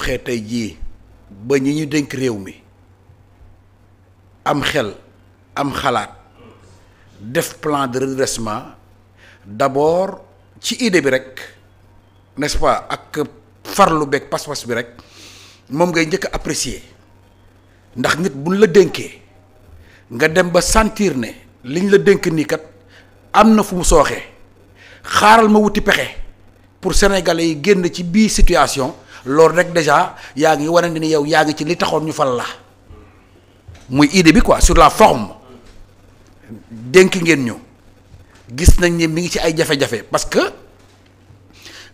waxee tey jii ba ñi ñu dénk réew mi am xel am xalaat def plan de redressement d'abord ci idée bi rek n'est-ce pas ak farlu beeg pas-pas bi rek moom ngay njëkk a apprécier ndax nit buñ la dénkee nga dem ba sentir ne liñ la dénk nii kat am na fu mu sooxee xaaral ma wuti pexe pour sénégalais yi génn ci bii situation loolu rek déjà yaa ngi wane ni yow yaa ngi ci li taxoon ñu fal la muy idée bi quoi sur la forme dénk ngeen ñu gis nañ ni mi ngi ci ay jafe-jafe parce que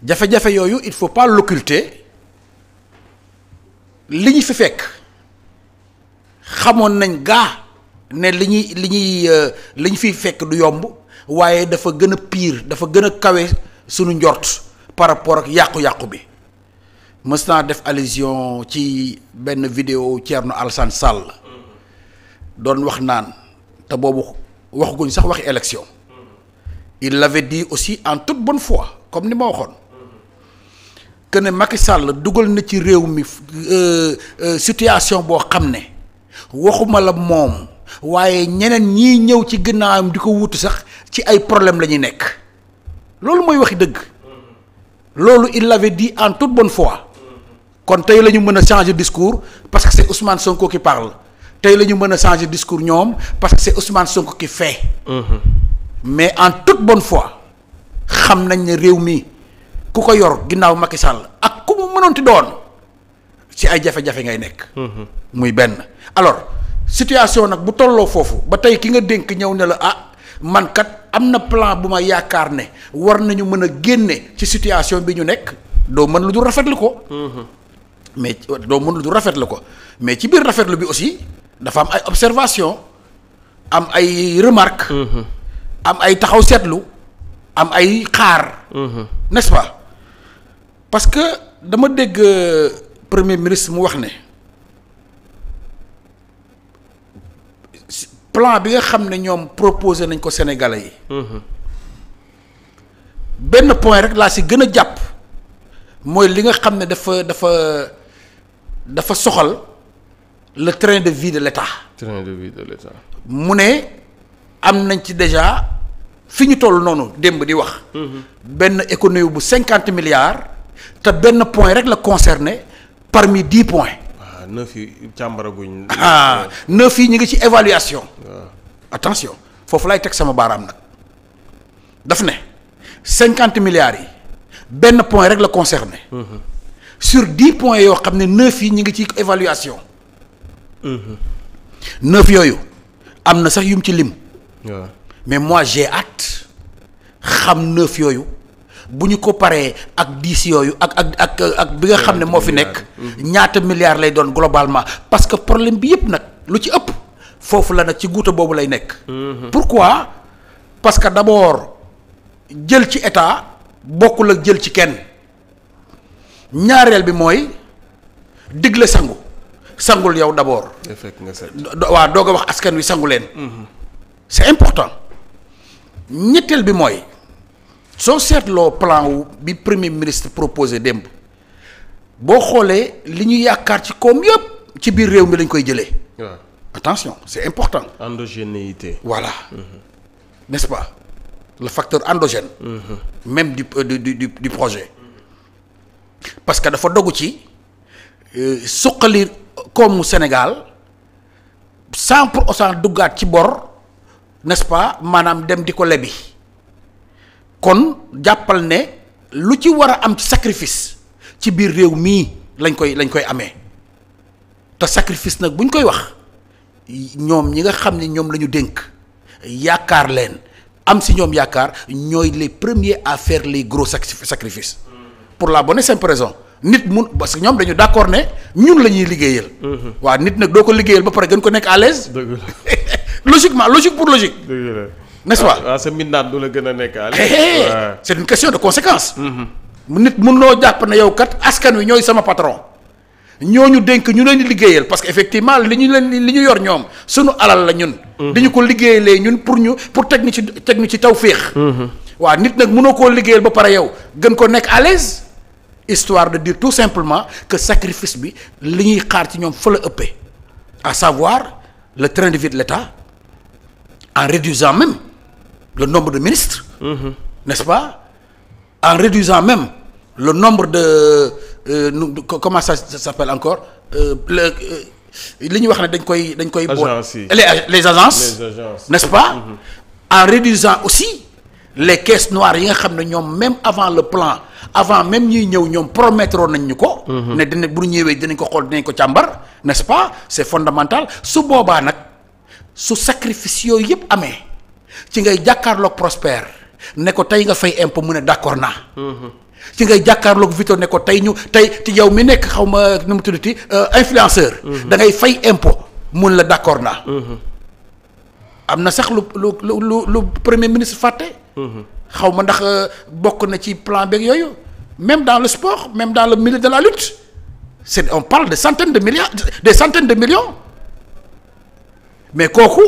jafe-jafe yooyu il faut pas l'occulter li ñu fi fekk xamoon nañ gaa ne li ñu fiy fekk du yomb waaye dafa gën a pire dafa gën a kawe suñu njort par rapport ak yàqu-yàqu bi mës naa def allusion ci benn vidéo Thierno Alassane Sall doon wax naan te boobu waxaguñ sax waxi élection il l'avait dit aussi en toute bonne foi comme ni ma waxoon que ne Macky Sall dugal na ci réew mi situation boo xam ne waxuma la moom waaye ñeneen ñii ñëw ci ginnaawam di ko wutu sax ci ay problème la ñuy nekk loolu mooy waxi dëgg loolu il l'avait dit en toute bonne foi kon tey la ñu mën a changer discours parce que c'est Ousmane Sonko qui parle tey la ñu mën a changer discours ñoom parce que c'est Ousmane Sonko qui fait. Mais en toute bonne foi xam nañ ne réew mi ku ko yor ginnaaw Macky Sall ak ku mu mënoon ti doon ci ay jafe-jafe ngay nekk. muy benn alors situation nag bu tolloo foofu ba tey ki nga dénk ñëw ne la man kat am na plan bu ma yaakaar ne war nañu mën a génne ci situation bi ñu nekk doo mën lu dul rafetlu ko. mais doo mën lu dul rafetlu ko mais ci biir rafetlu bi aussi dafa am ay observation am ay remarque am ay taxaw seetlu am ay xaar. n'est-ce pas parce que dama dégg premier ministre mu wax ne plan bi nga xam ne ñoom proposé nañ ko Sénégalais yi. benn point rek laa si gën a jàpp mooy li nga xam ne dafa soxal le train de vie de l'État. train de vie de l'État. mu ne am nañ ci déjà fi ñu toll noonu démb di wax. benn économie bu 50 milliards te benn point rek la concerné parmi 10 points. 9 yi càmbaraguñ. 9 yi ñu ngi ci évaluation. attention foofu lay teg sama baaraam nag daf ne 50 milliards yi benn point rek la concerné. sur 10 points yoo xam ne 9 yi ñu ngi ci évaluation. 9 yooyu am na sax yum ci lim. mais moi j'ai hâte xam 9 yooyu bu ñu ko paree ak 10 yooyu ak bi nga xam ne moo fi nekk. ñaata milliards lay doon globalement parce que problème bi yëpp nag lu ci ëpp foofu la nag ci guuta boobu lay nekk. pourquoi parce que d'abord jël ci état bokkul ak jël ci kenn ñaareel bi mooy digle sangul yow d'abord. fekk nga set. waaw doog a wax askan wi sangu leen. c'est important ñetteel bi mooy soo seetloo plan wu bi premier ministre proposé démb boo xoolee li ñu yaakaar ci koom yëpp ci biir réew mi lañ koy jëlee. attention c'est important. endogénéité. voilà. n'est-ce pas le facteur endogène. même du projet. parce que dafa dogu ci suqali koomu Sénégal sans pour autant duggaat ci bor. n'est-ce pas maanaam dem di ko lebi kon jàppal ne lu ci war a am ci sacrifice ci biir réew mii lañ koy amee te sacrifice nag bu ñu koy wax ñoom ñi nga xam ne ñoom la ñu dénk yaakaar leen am si ñoom yaakaar ñooy les premiers à faire les gros sacrifices pour la bonne et simple raison nit mun parce que ñoom dañu d'accord ne ñun la ñuy liggéeyal. waaw nit nag doo ko liggéeyal ba pare gën ko nekk à l'aise. logiquement logique pour logique. n'est-ce pas. waaw sa mbindaan du la gën a nekk à l'aise. c'est une question de conséquence. nit mun loo jàpp ne yow kat askan wi ñooy sama patron. ñooñu dénk ñu leen di liggéeyal parce que effectivement li ñu yor ñoom sunu alal la ñun. dañu ko liggéeyalee ñun pour teg ñu ci tawféex. waaw nit nag mënoo koo liggéeyal ba pare yow gën ko nekk à l'aise histoire de dire tout simplement que sacrifice bi li ñuy xaar ci ñoom fa la ëppee à savoir le train de vie de l'État en réduisant même le nombre de ministres. N'est-ce pas, en réduisant même le nombre de comment ça s'appelle encore li ñuy wax ne dañ koy les agences n'est-ce pas. En réduisant aussi les caisses noires yi nga xam ne ñoom même avant le plan avant même ñuy ñëw ñoom promettroon nañ ñu ko. ne dina bu ñëwee dinañ ko xool dinañ ko càmbar n'est-ce pas, c'est fondamental. su boobaa nag su sacrifice yooyu yëpp amee ci ngay jàkkaarloog Prospère ne ko tey nga fay impôt mu ne d'accord naa. ci ngay jàkkaarloog Vito ne ko tey ci yow mi nekk xaw ma nu mu tuddati influenceur. da ngay fay impôt mun la d'accord naa. am na sax lu premier ministre fàtte. xaw ma ndax bokk na ci plan beeg yooyu même dans le sport même dans le milieu de la lutte on parle de centaines de milliards des centaines de millions mais kooku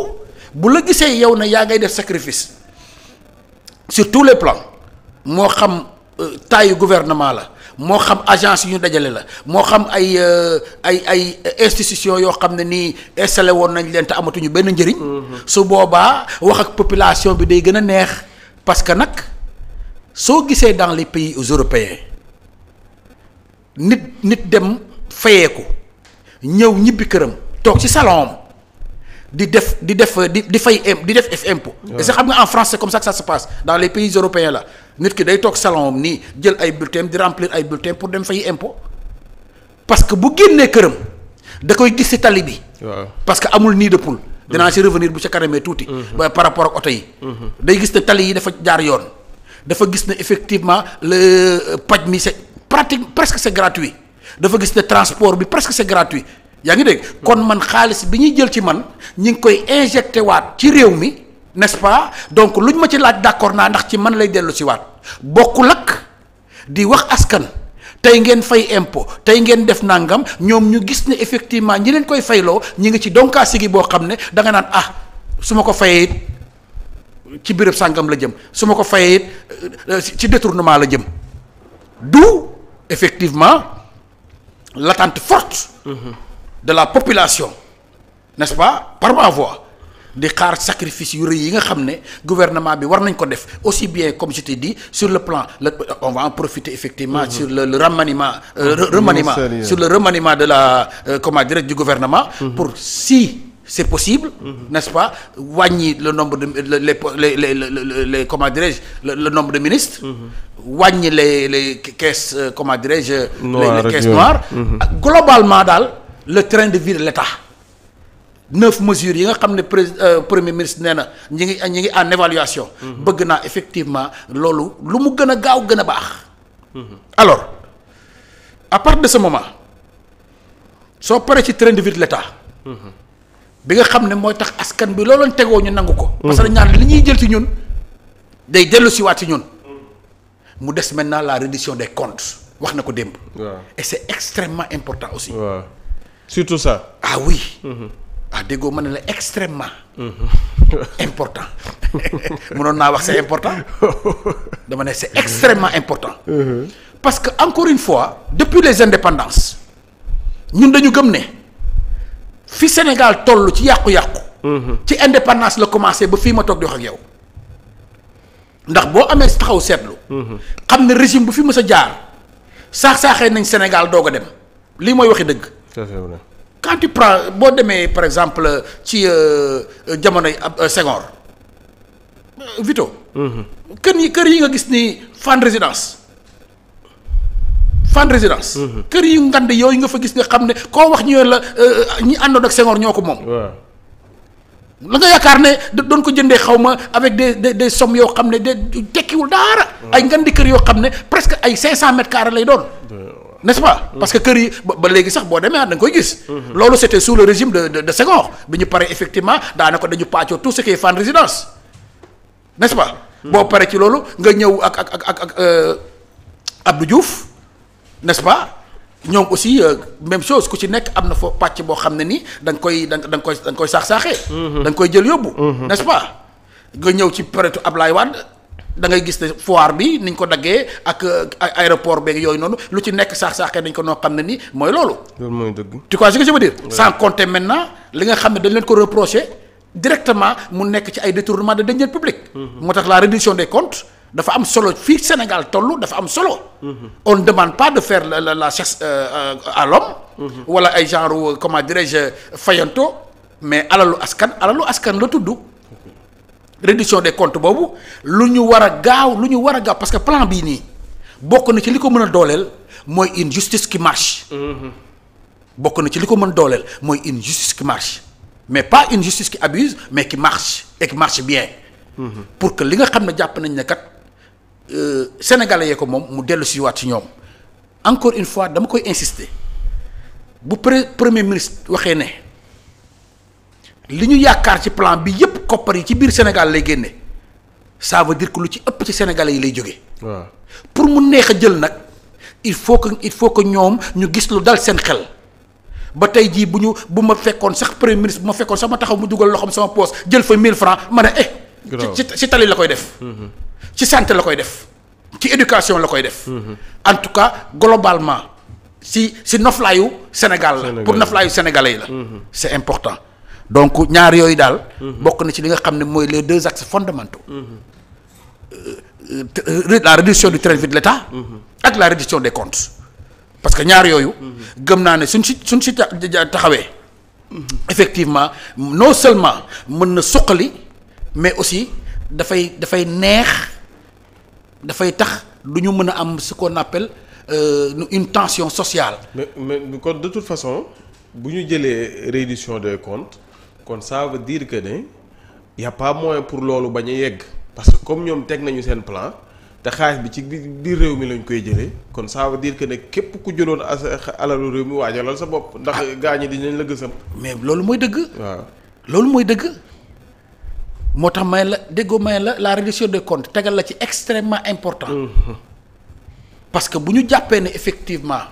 bu la gisee yow na yaa ngay def sacrifice sur tous les plans moo xam taayu gouvernement la moo xam agence yu ñu dajale la moo xam ay institutions yoo xam ne nii installé woon nañ leen te amatuñu benn njëriñ. su boobaa wax ak population bi day gën a neex parce que nag soo gisee dans les pays européens nit dem fayeeku ñëw ñibbi këram toog ci salon di fay impôt. et c'est xam nga en France c'est comme ça que ça se passe dans les pays européens là nit ki day toog salon nii jël ay bulletins di remplir ay bulletins pour dem fay impôt parce que bu génnee këram da koy gis ci tali bi. parce que amul nid de poule. dinaa ci revenir bu ca kanamee tuuti. par rapport ak oto yi. day gis ne tali yi dafa jaar yoon. dafa gis ne effectivement le paj mi c'est presque c'est gratuit dafa gis ne transport bi presque c'est gratuit. yaa ngi dégg kon man xaalis bi ñuy jël ci man ñi ngi koy injecté waat ci réew mi n'est-ce pas donc luñ ma ci laaj d'accord naa ndax ci man lay dellu si waat bokkul ak di wax askan tey ngeen fay impôt tey ngeen def nangam ñoom ñu gis ne effectivement ñi leen koy fayloo ñi ngi ci donkaasi gi boo xam ne da nga naan su ma ko fayee it ci béréb sàngam la jëm su ma ko fayee it ci détournement la jëm d'où effectivement l'attente forte de la population n'est-ce pas par ma voix di xaar sacrifice yu rëy yi nga xam ne gouvernement bi war nañ ko def aussi bien comme je t'ai dit sur le plan on va en profiter effectivement sur le remaniement sur le remaniement de la comment dirais-je du gouvernement pour si c'est possible n'est-ce pas wàññi le nombre de les comment dirais-je le nombre de ministres wàññi les caisses comment dirais-je les caisses noires globalement daal le train de vie de l'État 9 mesures yi nga xam ne premier ministre nee na ñi ngi en évaluation bëgg naa effectivement loolu lu mu gën a gaaw gën a baax alors à partir de ce moment soo paree ci train de vie de l'État bi nga xam ne mooy tax askan bi looloon tegoo ñu nangu ko parce que ñaan li ñuy jël ci ñun day dellu si waat ci ñun mu des maintenant la reddition des comptes wax na ko démb et c'est extrêmement important aussi surtout ça oui déggoo ma ne la extrêmement important mënoon naa wax c'est important dama ne c'est extrêmement important parce que encore une fois depuis les indépendances ñun dañu gëm ne fi Sénégal toll ci yàqu-yàqu ci indépendance la commencé ba fii ma toog di wax ak yow ndax boo amee taxaw seetlu xam ne régime bu fi mës a jaar saax-saaxee nañ Sénégal doog a dem lii mooy waxi dëgg quand tu prends boo demee par exemple ci jamonoy Senghor Vito kër yi nga gis ni Fann Résidence kër yi ngand yooyu nga fa gis nga xam ne koo wax ñu la ñi àndoon ak Senghor ñoo ko moom la nga yaakaar ne doon ko jëndee xaw ma avec des sommes yoo xam ne tekkiwul dara ay ngandi kër yoo xam ne presque ay 500 mètres carrés lay doon n'est-ce pas parce que kër yi ba léegi sax boo demee da nga koy gis loolu c'était sous le régime de Senghor bi ñu paree effectivement daanaka dañu pàccoo tout ce qui est Fann Résidence n'est-ce pas boo paree ci loolu nga ñëw ak Abdou Diouf n'est-ce pas ñoom aussi même chose ku ci nekk am na foo pàcc boo xam ne nii da nga koy saax-saaxee da nga koy jël yóbbu n'est-ce pas nga ñëw ci période Ablaye Wade da ngay gis ne foire bi niñ ko daggee ak aéroport beeg yooyu noonu lu ci nekk saax-saaxee nañ ko noo xam ne ni mooy loolu. loolu mooy dëgg. tu vois ce que je veux dire. sans compter maintenant li nga xam ne dañ leen ko reprocher directement mu nekk ci ay détournement de deniers publics. moo tax la reddition des comptes dafa am solo fii Sénégal toll dafa am solo. on ne demande pas de faire la chasse à l'homme wala ay genre comment dirais-je fayanto mais alalu askan la tudd. reddition des comptes boobu lu ñu war a gaaw parce que plan bii nii bokk na ci li ko mën a dooleel mooy une justice qui marche. bokk na ci li ko mën a dooleel mooy une justice qui marche mais pas une justice qui abuse mais qui marche et qui marche bien. pour que li nga xam ne jàpp nañ ne kat sénégalais yee ko moom mu dellu si waat ci ñoom encore une fois dama koy insister bu premier ministre waxee ne li ñu yaakaar ci plan bi yépp koppar yi ci biir Sénégal lay génne ça veut dire que lu ci ëpp ci sénégalais yi lay jógee. waaw pour mu neex a jël nag il faut que ñoom ñu gis lu dal seen xel ba tey jii bu ma fekkoon sax premier ministre bu ma fekkoon sax ma taxaw mu dugal loxoom sama poche jël fa 1000 francs ma ne ci tali la koy def. ci santé la koy def. ci éducation la koy def. en tout cas globalement si noflaayu Sénégal la. pour noflaayu sénégalais yi la. c'est important. donc ñaar yooyu daal. bokk na ci li nga xam ne mooy les deux axes fondamentaux. la réduction du train de vie de l'État. ak la réduction des comptes. parce que ñaar yooyu. gëm naa ne suñ si taxawee. effectivement non seulement mën na suqali mais aussi dafay neex dafay tax du ñu mën a am ce qu'on appelle une tension sociale. mais kon de toute façon bu ñu jëlee réduction des comptes. kon ça veut dire que ne y a pas moyen pour loolu bañ a yegg parce que comme ñoom teg nañu seen plan te xaalis bi ci biir réew mi lañ koy jëlee kon ça veut dire que ne képp ku jëloon alalu réew mi waajalal sa bopp. ndax gaa ñi dinañ la gësam. mais loolu mooy dëgg. waaw loolu mooy dëgg moo tax may la déggoo may la réduction des comptes tegal la ci extrêmement important. parce que bu ñu jàppee ne effectivement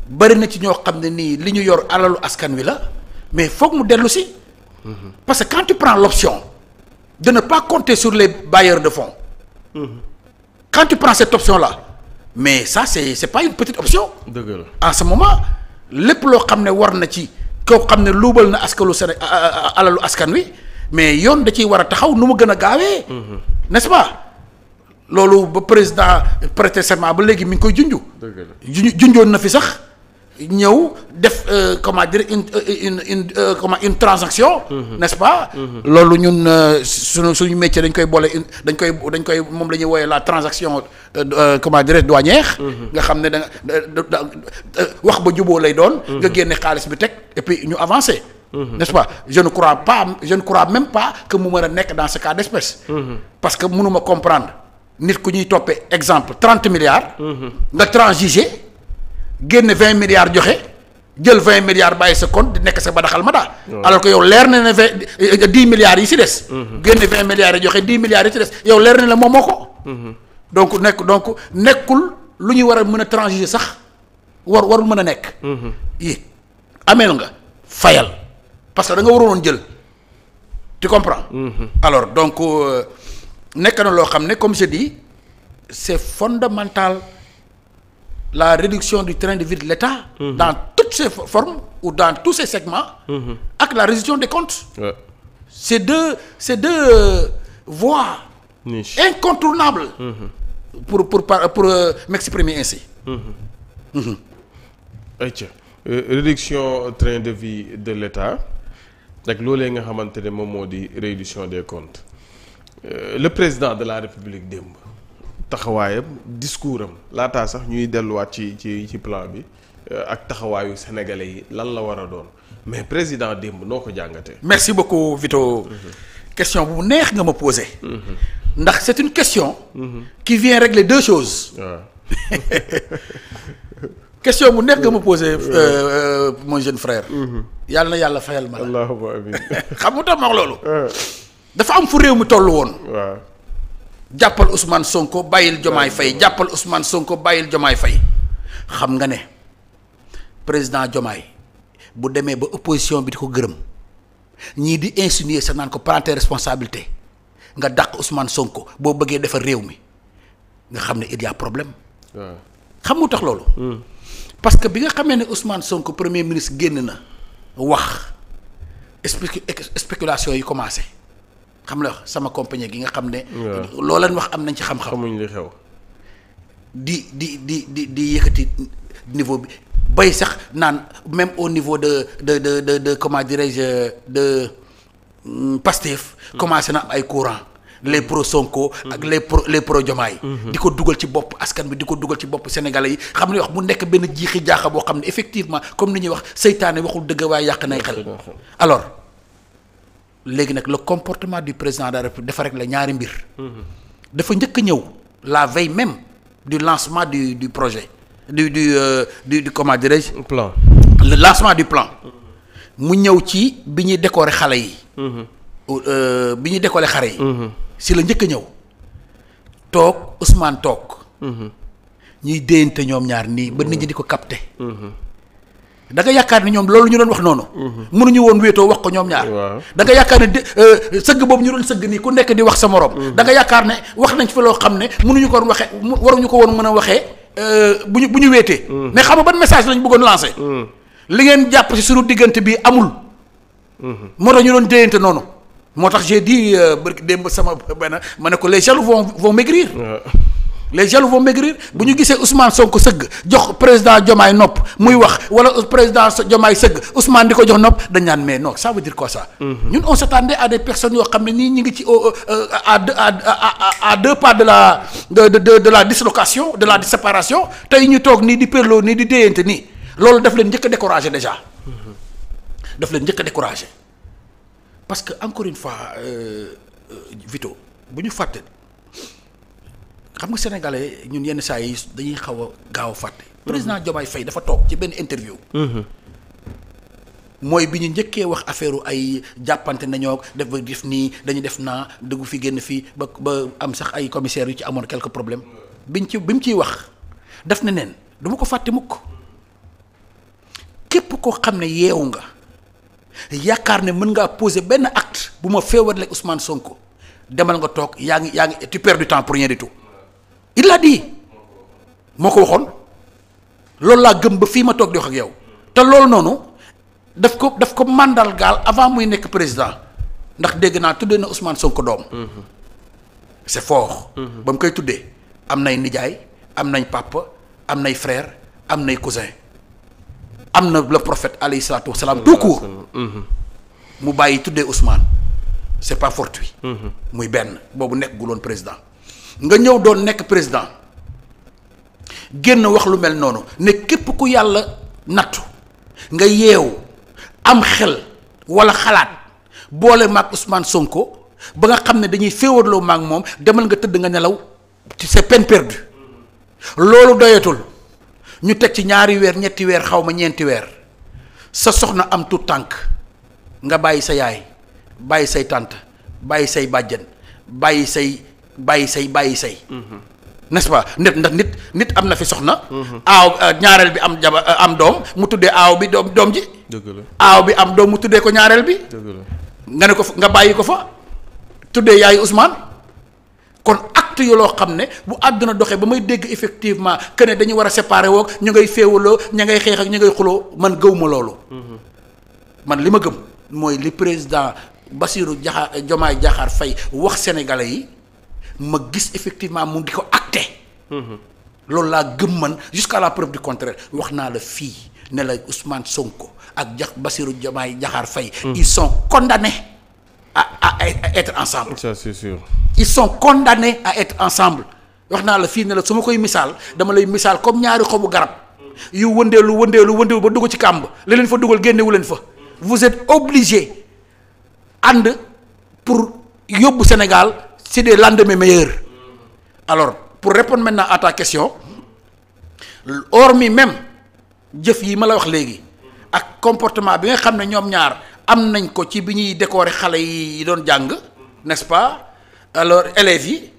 bari na ci ñoo xam ne nii li ñu yor alalu askan wi la. mais foog mu dellu si. parce que quand tu prends l'option de ne pas compter sur les bailleurs de fonds. quand tu prends cette option là mais ça c'est pas une petite option. dëgg la en ce moment lépp loo xam ne war na ci koo xam ne luubal na askalu alalu askan wi mais yoon da ciy war a taxaw nu mu gën a gaawee. n'est-ce pas loolu ba président prêter serment ba léegi mi ngi koy junju. dëgg la junjoon na fi sax. ñëw def comment dire une transaction. n'est-ce pas. loolu ñun suñu métier dañ koy boole dañ koy moom la ñuy wooyee la transaction comment dire douanière. nga xam ne da wax ba juboo lay doon. nga génne xaalis bi teg et puis ñu avancer. n'est-ce pas je ne crois même pas que mu mën a nekk dans ce cas d'espèce. parce que mënuma comprendre nit ku ñuy toppee exemple 30 milliards. nga transiger. génne 20 milliards joxe jël 20 milliards bàyyi sa compte di nekk sa badaxal ma daa. alors que yow leer na ne 10 milliards yi si des. génne 20 milliards yi joxe 10 milliards yi si des yow leer na la moom moo ko. donc nekkul lu ñuy war a mën a transiger sax warul mën a nekk. yi ameel nga fayal parce que da nga waroon jël tu comprends. alors donc nekk na loo xam ne comme je dis c'est fondamental. La réduction du train de vie de l'État dans toutes ses formes ou dans tous ses segments avec la réduction des comptes. C'est deux voies incontournables pour m'exprimer ainsi. Réduction train de vie de l'État ak loolee nga xamante ne moom moo di réduction des comptes le président de la République démb taxawaayam discours am laataa sax ñuy delluwaat ci plan bi ak taxawaayu sénégalais yi lan la war a doon mais président démb noo ko jàngatee. merci beaucoup Vito. question bu neex nga ma posé. ndax c'est une question. qui vient régler deux choses. waaw. question bu neex nga ma posé mon jeune frère. yàlla na yàlla fayal ma la. allahumma amiin. xam nga tax ma wax loolu. dafa am fu réew mi toll woon. waaw. jàppal Ousmane Sonko bàyyil Diomaye Faye jàppal Ousmane Sonko bàyyil Diomaye Faye xam nga ne président Diomaye bu demee ba opposition bi di ko gërëm ñii di insinuer sax naan ko prendre tes responsabilités nga dàq Ousmane Sonko boo bëggee defar réew mi nga xam ne il y a problème. waaw xam nga tax loolu. parce que bi nga xamee ne Ousmane Sonko premier ministre génn na wax spéculation yi commencé xam la sama compagnie gi nga xam ne. loo leen wax am nañ ci xam-xam. xamuñ li xew. di yëkkati niveau bi bay sax naan même au niveau de comment dirais-je de Pastef. commencé na am ay courant les pro Sonko ak les pro Diomaye di ko dugal ci bopp askan bi di ko dugal ci bopp sénégalais yi xam ne wax mu nekk benn jiixi jaaxa boo xam ne effectivement comme ni ñuy wax seytaane waxul dëgg waaye yàq nay xel. alors léegi nag le comportement du président de la République dafa rek la ñaari mbir. dafa njëkk a ñëw la veille même du lancement du projet du comment dirais-je. plan le lancement du plan. mu ñëw ci bi ñuy décorer xale yi. bi ñuy décorer xale yi. si la njëkk a ñëw toog Ousmane toog. ñuy déyante ñoom ñaar nii ba nit ñi di ko capter. da nga yaakaar ne ñoom loolu ñu doon wax noonu. mënuñu woon wéetoo wax ko ñoom ñaar. da nga yaakaar ne sëgg boobu ñu doon sëgg nii ku nekk di wax sa morom. da nga yaakaar ne wax nañ fi loo xam ne mënuñu ko woon waxee waruñu ko woon mën a waxee bu ñu wéetee. mais xam nga ban message lañ bëggoon lancer. li ngeen jàpp ci suñu diggante bi amul. moo tax ñu doon déyante noonu. moo tax j'ai dit barki démb sama benn ma ne ko les jaloux vont maigrir. les jaloux vont maigrir bu ñu gisee Ousmane Sonko sëgg jox président Diomaye nopp muy wax wala président Diomaye sëgg Ousmane di ko jox nopp dañ naan mais non ça veut dire quoi ça. ñun on s'attendait à des personnes yoo xam ne nii ñu ngi ci à deux pas de la dislocation de la séparation tey ñu toog nii di perloo nii di déyante nii loolu daf leen njëkk a découragé déjà. daf leen njëkk a découragé parce que encore une fois Vito bu ñu fàtte. xam nga sénégalais ñun yenn saa yi dañuy xaw a gaaw a fàtte. président Diomaye Faye dafa toog ci benn interview. mooy bi ñu njëkkee wax affaire ay jàppante nañoo def nii dañu def naa dugg fi génn fii ba am sax ay commissaires yu ci amoon quelques problèmes bi mu ciy wax daf ne neen du ma ko fàtte mukk képp koo xam ne yeewu nga yaakaar ne mën ngaa poser benn acte bu ma féewale Ousmane Sonko demal nga toog yaa ngi tu perds du temps pour rien du tout. il l'a dit moo ko waxoon loolu laa gëm ba fii ma toog di wax ak yow te loolu noonu daf ko màndargaal avant muy nekk président ndax dégg naa tuddee na Ousmane Sonko doom. c'est fort. ba mu koy tuddee am nay nijaay am nañ papa am nay frère am nay cousin am na le prophète alayhi salaatu wasalaam tout court mu bàyyi tuddee Ousmane c'est pas fortuit. muy benn boobu nekk guloon président. nga ñëw doon nekk président génn wax lu mel noonu ne képp ku yàlla nattu nga yeewu am xel wala xalaat boole maag Ousmane Sonko ba nga xam ne dañuy féewarloo maag moom demal nga tëdd nga nelaw c'est peine perdue loolu doyatul ñu teg ci ñaari weer ñetti weer xaw ma ñeenti weer sa soxna am tout tànk nga bàyyi sa yaay bàyyi say tànt bàyyi say bàjjen bàyyi say n'est-ce pas ndax nit am na fi soxna. aaw ñaareel bi am doom mu tuddee aaw bi doom ji. dëgg la aaw bi am doom mu tuddee ko ñaareel bi. dëgg la nga ne ko nga bàyyi ko fa tuddee yaayu Ousmane kon acte yu loo xam ne bu àdduna doxee ba may dégg effectivement que ne dañu war a séparer woog ñu ngay féewaloo ña ngay xeex ak ñu ngay xuloo man gëwuma loolu. man li ma gëm mooy li président Bassirou Diomaye Diakhar Faye wax sénégalais yi. ma gis effectivement mu ngi ko acté. loolu laa gëm man jusqu'à la preuve du contraire wax naa la fii ne la Ousmane Sonko ak Bassirou Diomaye Diakhar Faye. ils sont condamnés à être ensemble. ça c'est sûr. ils sont condamnés à être ensemble wax naa la fii ne la su ma koy misaal dama lay misaal comme ñaari xobu garab yu wëndeelu ba dugg ci kàmb li leen fa dugal génnewu leen fa. vous êtes obligés ànd pour yóbbu Sénégal. c'est des lendemains meilleurs. Alors, pour répondre maintenant à ta question, hormis même jëf yi ma la wax léegi ak comportement bi nga xam ne ñoom ñaar am nañ ko ci bi ñuy décorer xale yi doon jàng n'est-ce pas alors élèves yi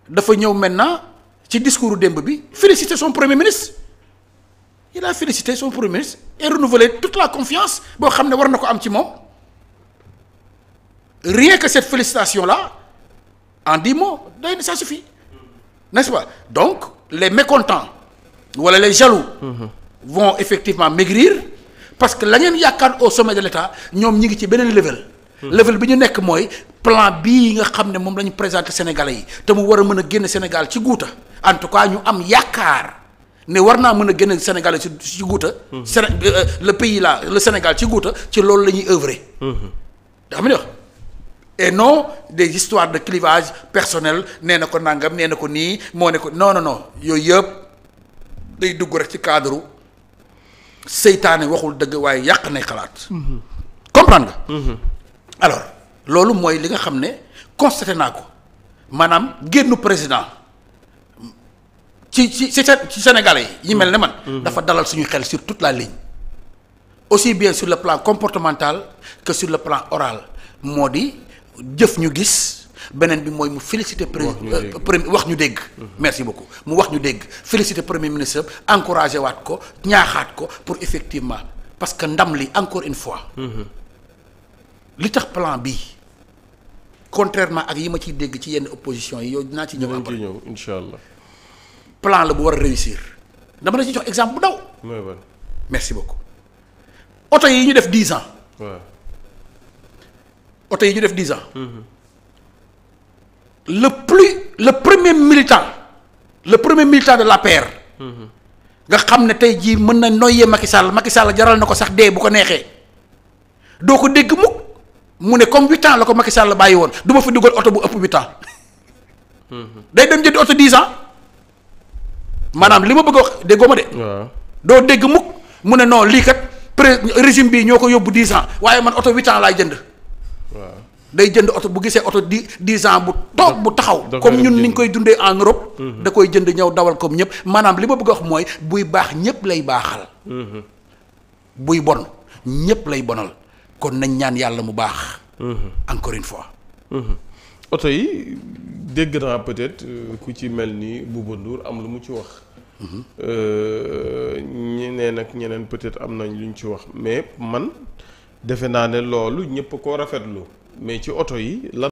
dafa ñëw maintenant ci discours démb bi féliciter son premier ministre il a félicité son premier ministre et renouvelé toute la confiance boo xam ne war na ko am ci moom rien que cette félicitation là en 10 mots doy na ça suffit n'est-ce pas donc les mécontents wala les jaloux vont effectivement maigrir parce que la ngeen yaakaar au sommet de l'État ñoom ñi ngi ci beneen level bi ñu nekk mooy plan bii nga xam ne moom la ñu présenté Sénégalais yi te mu war a mën a génn Sénégal ci guuta en tout cas ñu am yaakaar ne war naa mën a génn Sénégalais ci guuta le pays là le Sénégal ci guuta ci loolu la ñuy œuvrer da xam ne wax et non des histoires de clivage personnel nee na ko nangam nee na ko nii moo ne ko non yooyu yëpp day dugg rek ci cadre seytaane waxul dëgg waaye yàq nay xalaat comprendre nga alors loolu mooy li nga xam ne constaté naa ko maanaam génnu président ci Sénégalais yi mel ne man dafa dalal suñu xel sur toute la ligne aussi bien sur le plan comportemental que sur le plan oral moo di jëf ñu gis beneen bi mooy mu féliciter wax ñu dégg merci beaucoup mu wax ñu dégg féliciter premier ministre encourager waat ko ñaaxaat ko pour effectivement parce que ndam li encore une fois li tax plan bii contrairement ak yi ma ciy dégg ci yenn opposition yi yow dinaa ci ñëw après incha allah plan la bu war a réussir dama la ci jox exemple bu daw merci beaucoup oto yi ñu def 10 ans oto yi ñu def 10 ans le premier militant de l'APR nga xam ne tey jii mën na noyyee Macky Sall jaral na ko sax dee bu ko neexee doo ko dégg mukk mu ne comme 8 ans la ko Macky Sall bàyyi woon du ma fi dugal oto bu ëpp 8 ans day dem jëndi oto 10 ans maanaam li ma bëgg a wax déggoo ma de doo dégg mukk mu ne non lii kat régime bii ñoo ko yóbbu 10 ans waaye man oto 8 ans laay jënd day jënd oto bu gisee oto 10 ans bu toog bu taxaw comme ñun ni ñu koy dundee en Europe da koy jënd ñëw dawal comme ñëpp maanaam li ma bëgg a wax mooy buy baax ñëpp lay baaxal buy bon ñëpp lay bonal kon nañ ñaan yàlla mu baax encore une fois oto yi dégg naa peut-être ku ci mel ni Bouba Ndour am lu mu ci wax ñeneen ak ñeneen peut-être am nañ lu ñu ci wax mais man defe naa ne loolu ñëpp koo rafetlu mais ci oto yi lan